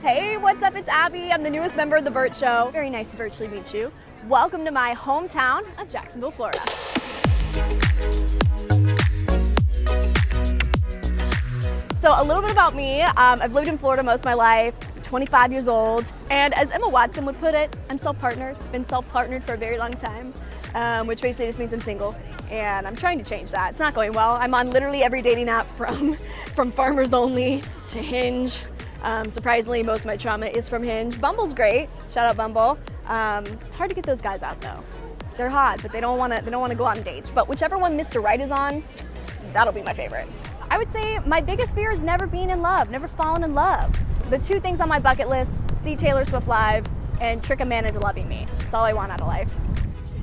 Hey, what's up? It's Abby. I'm the newest member of the Bert Show. Very nice to virtually meet you. Welcome to my hometown of Jacksonville, Florida. So a little bit about me. I've lived in Florida most of my life, 25 years old. And as Emma Watson would put it, I'm self-partnered. Been self-partnered for a very long time, which basically just means I'm single. And I'm trying to change that. It's not going well. I'm on literally every dating app from Farmers Only to Hinge. Surprisingly, most of my trauma is from Hinge. Bumble's great. Shout out Bumble. It's hard to get those guys out though. They're hot, but they don't want to go on dates. But whichever one Mr. Right is on, that'll be my favorite. I would say my biggest fear is never being in love, never falling in love. The two things on my bucket list: see Taylor Swift live and trick a man into loving me. That's all I want out of life.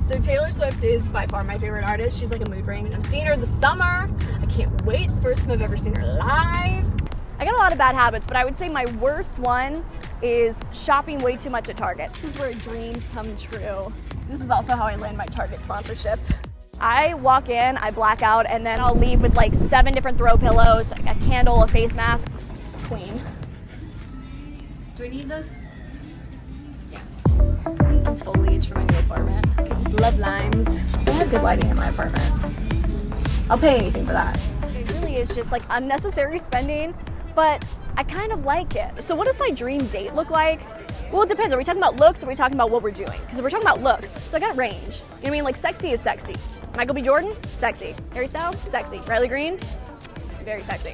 So Taylor Swift is by far my favorite artist. She's like a mood ring. I'm seeing her this summer. I can't wait. It's the first time I've ever seen her live. I got a lot of bad habits, but I would say my worst one is shopping way too much at Target. This is where dreams come true. This is also how I land my Target sponsorship. I walk in, I black out, and then I'll leave with like 7 different throw pillows, a candle, a face mask. It's the queen. Do I need this? Yeah. I need some foliage for my new apartment. I just love limes. I have good lighting in my apartment. I'll pay anything for that. It really is just like unnecessary spending, but I kind of like it. So what does my dream date look like? Well, it depends. Are we talking about looks or are we talking about what we're doing? Because if we're talking about looks, so I got range. You know what I mean? Like sexy is sexy. Michael B. Jordan, sexy. Harry Styles, sexy. Riley Green, very sexy.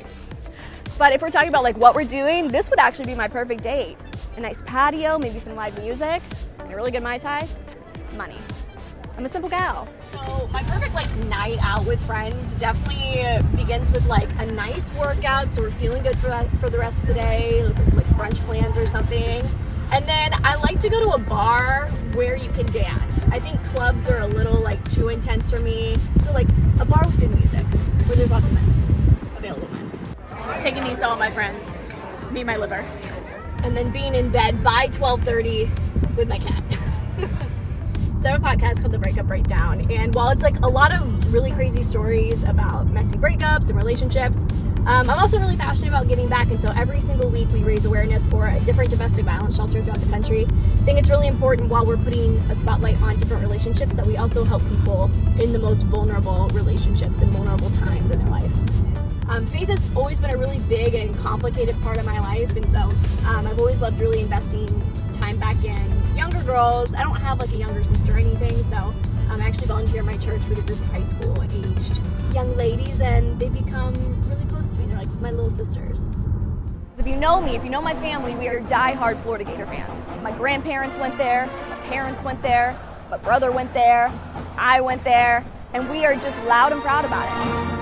But if we're talking about like what we're doing, this would actually be my perfect date. A nice patio, maybe some live music, and a really good Mai Tai, money. I'm a simple gal. So my perfect like night out with friends definitely begins with like a nice workout, so we're feeling good for the rest of the day, like brunch plans or something. And then I like to go to a bar where you can dance. I think clubs are a little like too intense for me. So like a bar with good music, where there's lots of men, available men. Taking these to all my friends, me and my liver. And then being in bed by 12:30 with my cat. So I have a podcast called The Breakup Breakdown, and while it's like a lot of really crazy stories about messy breakups and relationships, I'm also really passionate about giving back, and so every single week we raise awareness for a different domestic violence shelter throughout the country. I think it's really important while we're putting a spotlight on different relationships that we also help people in the most vulnerable relationships and vulnerable times in their life. Faith has always been a really big and complicated part of my life, and so I've always loved really investing time back in younger girls. I don't have like a younger sister or anything, so I actually volunteer at my church with a group of high school aged young ladies, and they become really close to me. They're like my little sisters. If you know me, if you know my family, we are diehard Florida Gator fans. My grandparents went there, my parents went there, my brother went there, I went there, and we are just loud and proud about it.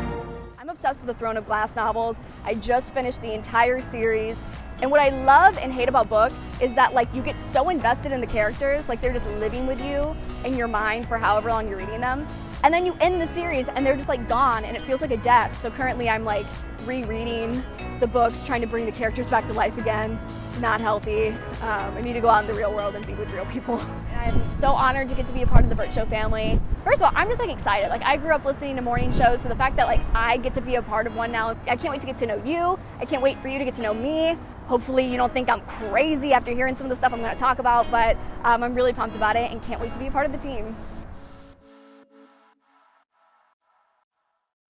I'm obsessed with the Throne of Glass novels. I just finished the entire series. And what I love and hate about books is that like you get so invested in the characters, like they're just living with you in your mind for however long you're reading them. And then you end the series and they're just like gone and it feels like a death. So currently I'm like rereading the books, trying to bring the characters back to life again. It's not healthy. I need to go out in the real world and be with real people. I'm so honored to get to be a part of the Bert Show family. First of all, I'm just like excited. Like I grew up listening to morning shows, so the fact that like I get to be a part of one now, I can't wait to get to know you. I can't wait for you to get to know me. Hopefully you don't think I'm crazy after hearing some of the stuff I'm going to talk about, but I'm really pumped about it and can't wait to be a part of the team.